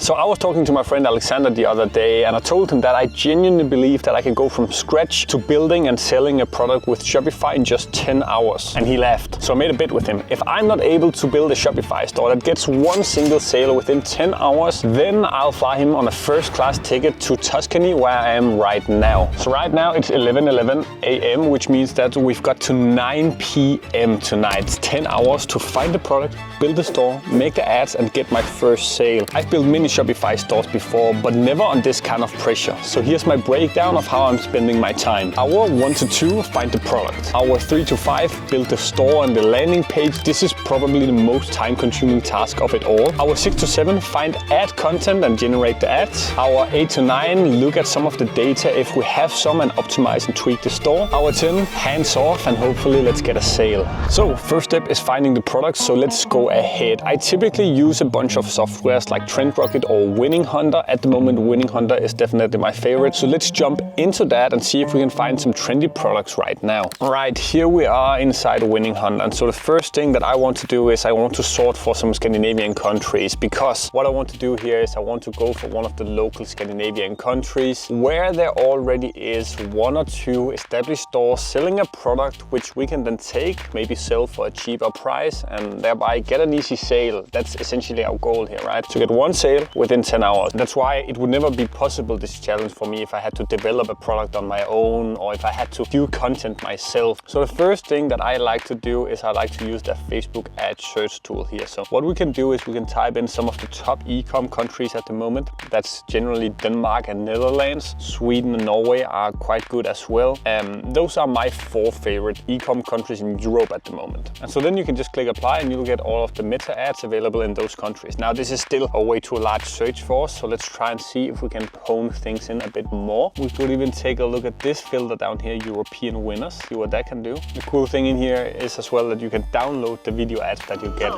So I was talking to my friend Alexander the other day, and I told him that I genuinely believe that I can go from scratch to building and selling a product with Shopify in just 10 hours. And he laughed. So I made a bet with him. If I'm not able to build a Shopify store that gets one single sale within 10 hours, then I'll fly him on a first-class ticket to Tuscany, where I am right now. So right now it's 11:11 a.m., which means that we've got to 9 p.m. tonight. It's 10 hours to find the product, build the store, make the ads, and get my first sale. I've built many Shopify stores before, but never on this kind of pressure. So here's my breakdown of how I'm spending my time. Hour 1 to 2, find the product. Hour 3 to 5, build the store and the landing page. This is probably the most time-consuming task of it all. Hour 6 to 7, find ad content and generate the ads. Hour 8 to 9, look at some of the data if we have some and optimize and tweak the store. Hour 10, hands off and hopefully let's get a sale. So first step is finding the product, so let's go ahead. I typically use a bunch of softwares like TrendRocket or Winning Hunter. At the moment, Winning Hunter is definitely my favorite. So let's jump into that and see if we can find some trendy products right now. Right, here we are inside Winning Hunter. And so the first thing that I want to do is I want to sort for some Scandinavian countries, because what I want to do here is I want to go for one of the local Scandinavian countries where there already is 1 or 2 established stores selling a product which we can then take, maybe sell for a cheaper price and thereby get an easy sale. That's essentially our goal here, right? To get one sale within 10 hours. That's why it would never be possible, this challenge for me, if I had to develop a product on my own or if I had to do content myself. So the first thing that I like to do is I like to use the Facebook ad search tool here. So what we can do is we can type in some of the top e-com countries at the moment. That's generally Denmark and Netherlands. Sweden and Norway are quite good as well. Those are my 4 favorite e-com countries in Europe at the moment. And so then you can just click apply and you'll get all of the meta ads available in those countries. Now this is still a way too large search for us, so let's try and see if we can hone things in a bit more. We could even take a look at this filter down here, European winners, see what that can do. The cool thing in here is as well that you can download the video ads that you get.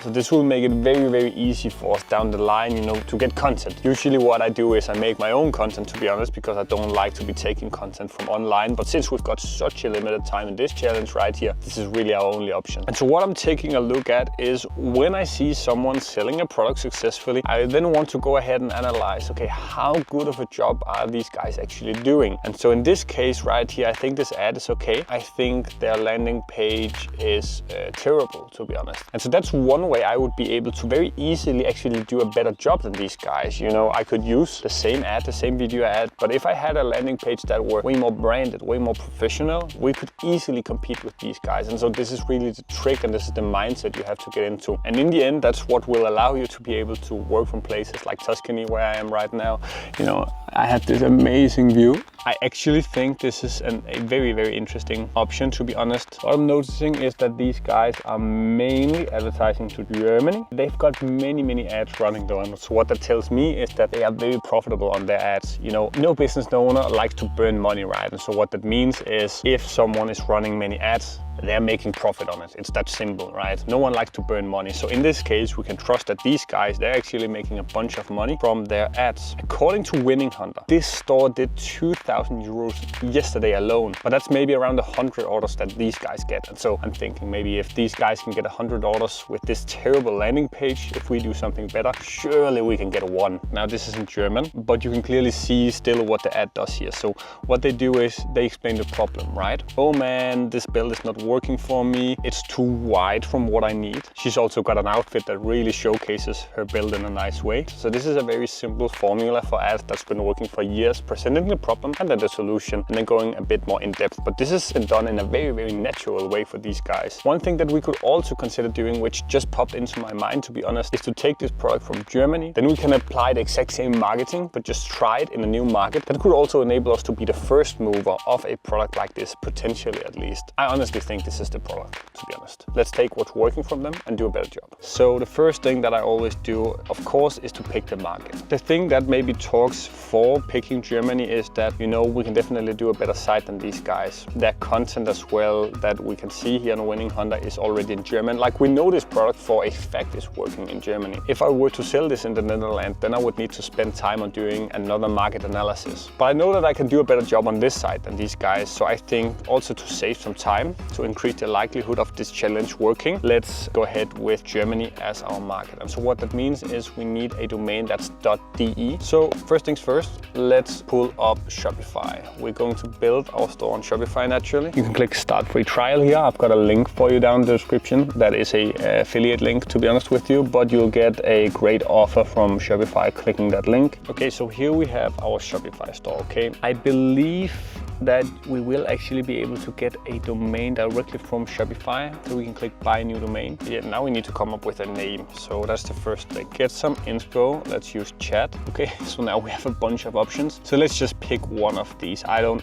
So this will make it very, very easy for us down the line, you know, to get content. Usually what I do is I make my own content, to be honest, because I don't like to be taking content from online. But since we've got such a limited time in this challenge right here, this is really our only option. And so what I'm taking a look at is when I see someone selling a product successfully, I then want to go ahead and analyze, okay, how good of a job are these guys actually doing? And so in this case right here, I think this ad is okay. I think their landing page is terrible, to be honest. And so that's one way I would be able to very easily actually do a better job than these guys. You know, I could use the same ad, the same video ad, but if I had a landing page that were way more branded, way more professional, we could easily compete with these guys. And so this is really the trick and this is the mindset you have to get into. And in the end, that's what will allow you to be able to work from places like Tuscany, where I am right now. You know, I had this amazing view. I actually think this is a very, very interesting option, to be honest. What I'm noticing is that these guys are mainly advertising to Germany. They've got many ads running though, and so what that tells me is that they are very profitable on their ads. You know, no business owner likes to burn money, right? And so what that means is if someone is running many ads, they're making profit on it. It's that simple, right? No one likes to burn money. So in this case, we can trust that these guys, they're actually making a bunch of money from their ads. According to Winning Hunter, this store did 2,000 euros yesterday alone, but that's maybe around 100 orders that these guys get. And so I'm thinking maybe if these guys can get 100 orders with this terrible landing page, if we do something better, surely we can get 1. Now this is in German, but you can clearly see still what the ad does here. So what they do is they explain the problem, right? Oh man, this build is not working for me. It's too wide from what I need. She's also got an outfit that really showcases her build in a nice way. So this is a very simple formula for ads that's been working for years, presenting the problem and then the solution and then going a bit more in depth. But this has been done in a very, very natural way for these guys. One thing that we could also consider doing, which just popped into my mind, to be honest, is to take this product from Germany. Then we can apply the exact same marketing, but just try it in a new market. That could also enable us to be the first mover of a product like this, potentially at least. I honestly think this is the product, to be honest. Let's take what's working from them and do a better job. So the first thing that I always do, of course, is to pick the market. The thing that maybe talks for picking Germany is that, you know, we can definitely do a better site than these guys. Their content as well that we can see here on Winning Hunter is already in German. Like, we know this product for a fact is working in Germany. If I were to sell this in the Netherlands, then I would need to spend time on doing another market analysis. But I know that I can do a better job on this site than these guys. So I think also to save some time, to increase the likelihood of this challenge working, let's go ahead with Germany as our market. And so what that means is we need a domain that's .de. So first things first, let's pull up Shopify. We're going to build our store on Shopify naturally. You can click start free trial here. I've got a link for you down in the description. That is a affiliate link, to be honest with you, but you'll get a great offer from Shopify clicking that link. Okay, so here we have our Shopify store, okay? I believe that we will actually be able to get a domain directly from Shopify, so we can click buy new domain. Yeah, now we need to come up with a name. So that's the first thing. Get some inspo. Let's use chat. Okay, so now we have a bunch of options. So let's just pick one of these.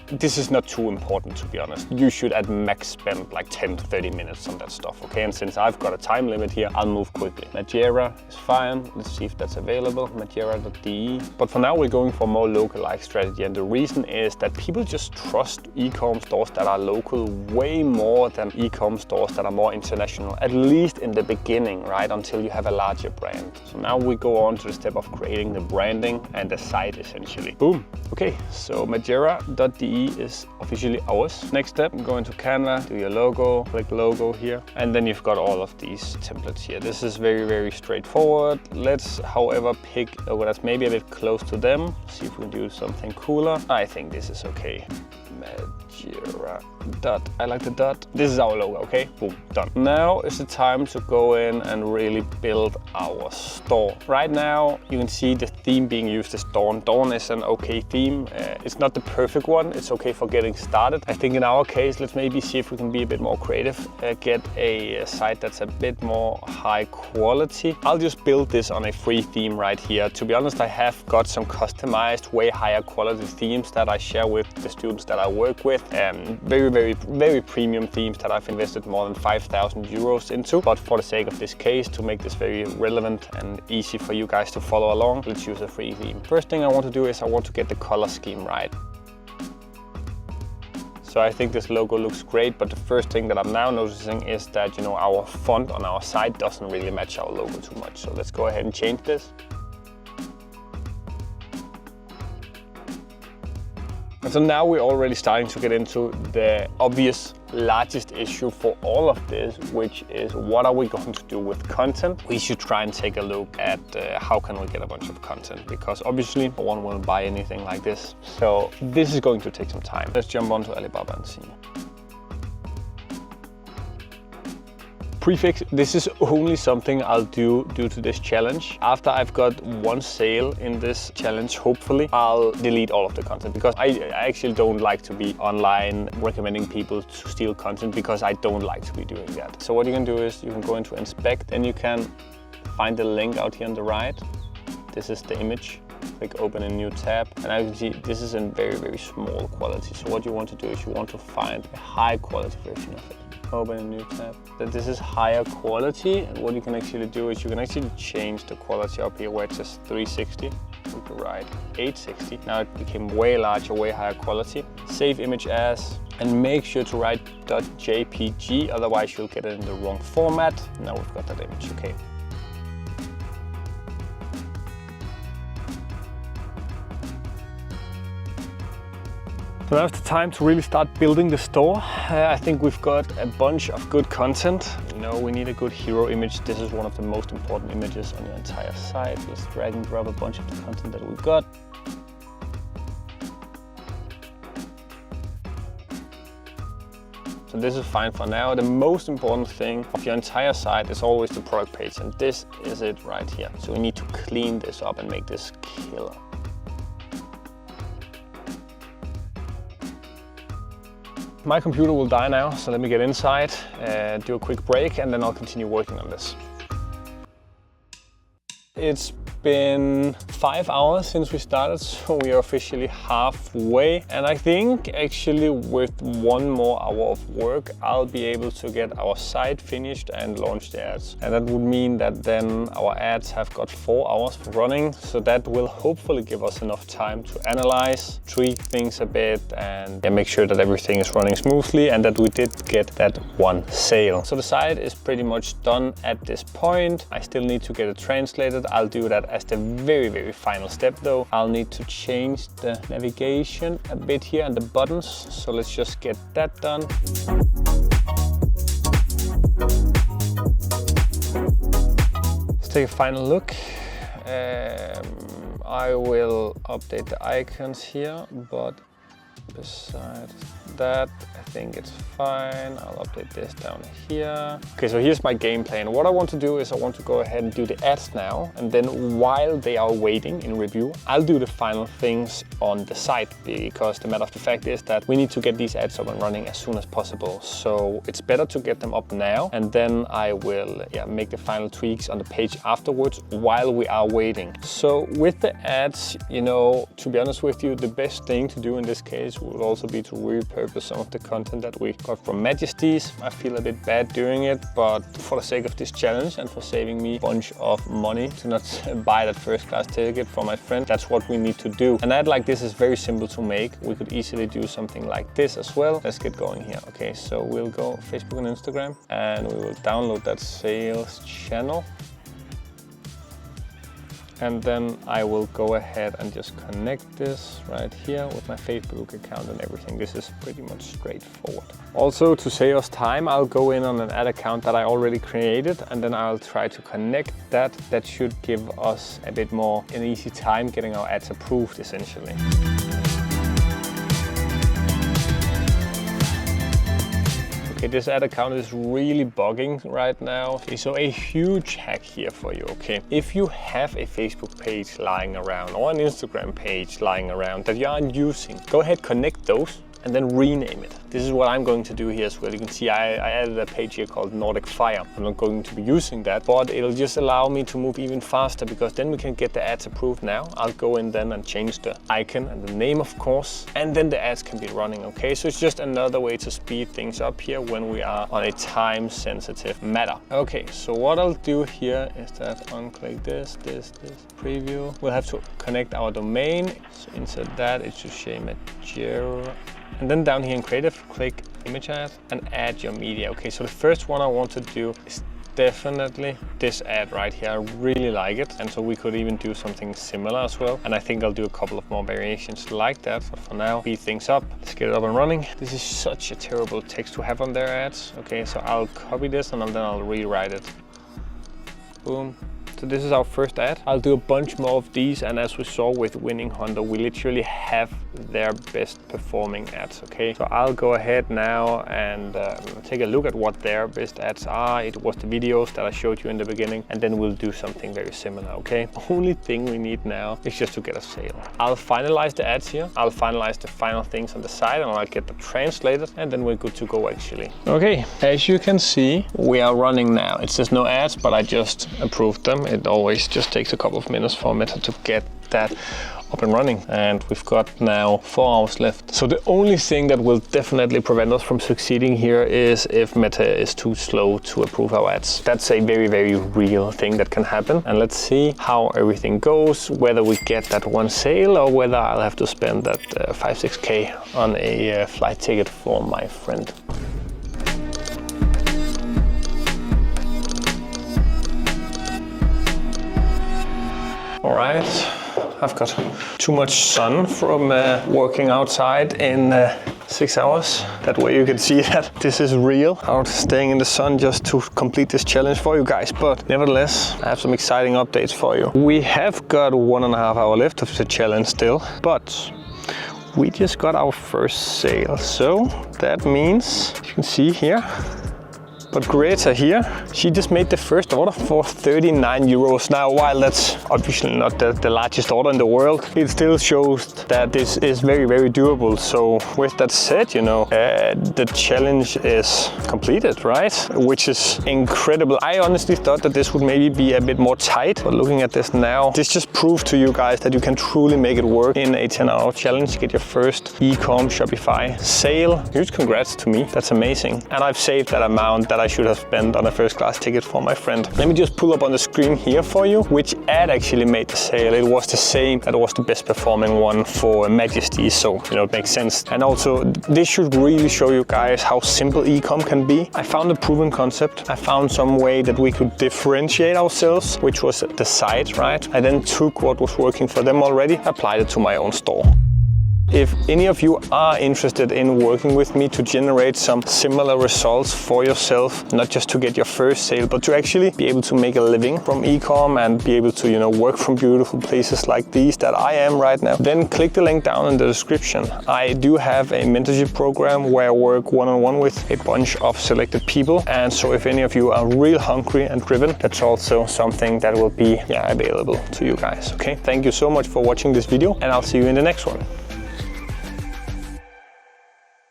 This is not too important, to be honest. You should at max spend like 10 to 30 minutes on that stuff, okay? And since I've got a time limit here, I'll move quickly. Madeira is fine. Let's see if that's available. Madeira.de. But for now, we're going for more localized strategy. And the reason is that people just trust e-com stores that are local way more than e-com stores that are more international, at least in the beginning, right? Until you have a larger brand. So now we go on to the step of creating the branding and the site essentially. Boom. Okay, so Madeira.de is officially ours. Next step, go into Canva, do your logo, click logo here, and then you've got all of these templates here. This is very, very straightforward. Let's, however, pick a logo that's maybe a bit close to them. See if we can do something cooler. I think this is okay. Madeira dot. I like the dot. This is our logo, okay? Boom, done. Now is the time to go in and really build our store. Right now, you can see the theme being used is Dawn. Dawn is an okay theme. It's not the perfect one. It's okay for getting started. I think in our case, let's maybe see if we can be a bit more creative. Get a site that's a bit more high quality. I'll just build this on a free theme right here. To be honest, I have got some customized, way higher quality themes that I share with the students that I work with. Very premium themes that I've invested more than 5,000 euros into. But for the sake of this case, to make this very relevant and easy for you guys to follow along, let's use a free theme. First thing I want to do is I want to get the color scheme right. So I think this logo looks great, but the first thing that I'm now noticing is that, you know, our font on our site doesn't really match our logo too much. So let's go ahead and change this. And so now we're already starting to get into the obvious largest issue for all of this, which is what are we going to do with content? We should try and take a look at how can we get a bunch of content, because obviously no one will buy anything like this. So this is going to take some time. Let's jump onto Alibaba and see. Prefix, this is only something I'll do due to this challenge. After I've got one sale in this challenge, hopefully, I'll delete all of the content, because I actually don't like to be online recommending people to steal content, because I don't like to be doing that. So what you can do is you can go into inspect and you can find the link out here on the right. This is the image. Click open a new tab, and now you can see this is in very small quality. So what you want to do is you want to find a high quality version of it. Open a new tab. That this is higher quality, and what you can actually do is you can actually change the quality up here where it says 360. We can write 860. Now it became way larger, way higher quality. Save image as, and make sure to write .jpg, otherwise you'll get it in the wrong format. Now we've got that image, okay. So now's the time to really start building the store. I think we've got a bunch of good content. You know, we need a good hero image. This is one of the most important images on your entire site. Let's drag and drop a bunch of the content that we've got. So this is fine for now. The most important thing of your entire site is always the product page, and this is it right here. So we need to clean this up and make this killer. My computer will die now, so let me get inside, do a quick break, and then I'll continue working on this. It's been 5 hours since we started, so we are officially halfway. And I think actually with one more hour of work, I'll be able to get our site finished and launch the ads. And that would mean that then our ads have got 4 hours for running. So that will hopefully give us enough time to analyze, tweak things a bit, and make sure that everything is running smoothly and that we did get that one sale. So the site is pretty much done at this point. I still need to get it translated. I'll do that as the very final step though. I'll need to change the navigation a bit here and the buttons. So let's just get that done. take a final look. I will update the icons here, but besides that, I think it's fine. I'll update this down here. Okay, so here's my game plan. What I want to do is I want to go ahead and do the ads now, and then while they are waiting in review, I'll do the final things on the site, because the matter of the fact is that we need to get these ads up and running as soon as possible. So it's better to get them up now, and then I will make the final tweaks on the page afterwards while we are waiting. So with the ads, you know, to be honest with you, the best thing to do in this case would also be to repurpose some of the content that we got from Majesties. I feel a bit bad doing it, but for the sake of this challenge and for saving me a bunch of money to not buy that first class ticket for my friend, that's what we need to do. An ad like this is very simple to make. We could easily do something like this as well. Let's get going here. Okay, so we'll go Facebook and Instagram, and we will download that sales channel. And then I will go ahead and just connect this right here with my Facebook account and everything. This is pretty much straightforward. Also, to save us time, I'll go in on an ad account that I already created, and then I'll try to connect that. That should give us a bit more an easy time getting our ads approved, essentially. Okay, this ad account is really bugging right now. Okay, so a huge hack here for you, okay? If you have a Facebook page lying around or an Instagram page lying around that you aren't using, go ahead, connect those and then rename it. This is what I'm going to do here as well. You can see I added a page here called Nordic Fire. I'm not going to be using that, but it'll just allow me to move even faster, because then we can get the ads approved now. I'll go in then and change the icon and the name, of course, and then the ads can be running, okay? So it's just another way to speed things up here when we are on a time-sensitive matter. Okay, so what I'll do here is that unclick this, preview. We'll have to connect our domain. So insert that, it should say Majero. And then down here in creative, click image ad and add your media. Okay, so the first one I want to do is definitely this ad right here. I really like it, and so we could even do something similar as well. And I think I'll do a couple of more variations like that. But for now, speed things up. Let's get it up and running. This is such a terrible text to have on their ads. Okay, so I'll copy this and then I'll rewrite it. Boom. So this is our first ad. I'll do a bunch more of these, and as we saw with Winning Hunter, we literally have their best performing ads, okay? So I'll go ahead now and take a look at what their best ads are. It was the videos that I showed you in the beginning, and then we'll do something very similar, okay? The only thing we need now is just to get a sale. I'll finalize the ads here. I'll finalize the final things on the side, and I'll get them translated, and then we're good to go actually. Okay, as you can see, we are running now. It says no ads, but I just approved them. It always just takes a couple of minutes for Meta to get that up and running, and we've got now 4 hours left. So the only thing that will definitely prevent us from succeeding here is if Meta is too slow to approve our ads. That's a very, very real thing that can happen. And let's see how everything goes, whether we get that one sale or whether I'll have to spend that 5-6K on a flight ticket for my friend. All right, I've got too much sun from working outside in 6 hours. That way you can see that this is real. Out staying in the sun just to complete this challenge for you guys. But nevertheless, I have some exciting updates for you. We have got 1.5 hours left of the challenge still, but we just got our first sale. So that means, you can see here, but Greta here, she just made the first order for 39 euros. Now, while that's obviously not the largest order in the world, it still shows that this is very, very doable. So with that said, you know, the challenge is completed, right? Which is incredible. I honestly thought that this would maybe be a bit more tight, but looking at this now, this just proves to you guys that you can truly make it work in a 10-hour challenge. Get your first Ecom Shopify sale. Huge congrats to me. That's amazing. And I've saved that amount that I should have spent on a first class ticket for my friend. Let me just pull up on the screen here for you which ad actually made the sale. It was the same, that was the best performing one for Majesty, so you know, it makes sense. And also this should really show you guys how simple ecom can be. I found a proven concept. I found some way that we could differentiate ourselves, which was the site, right? I then took what was working for them already, applied it to my own store. if any of you are interested in working with me to generate some similar results for yourself, not just to get your first sale, but to actually be able to make a living from ecom and be able to, work from beautiful places like these that I am right now, then click the link down in the description. I do have a mentorship program where I work one-on-one with a bunch of selected people. And so if any of you are real hungry and driven, that's also something that will be available to you guys. Okay, thank you so much for watching this video, and I'll see you in the next one.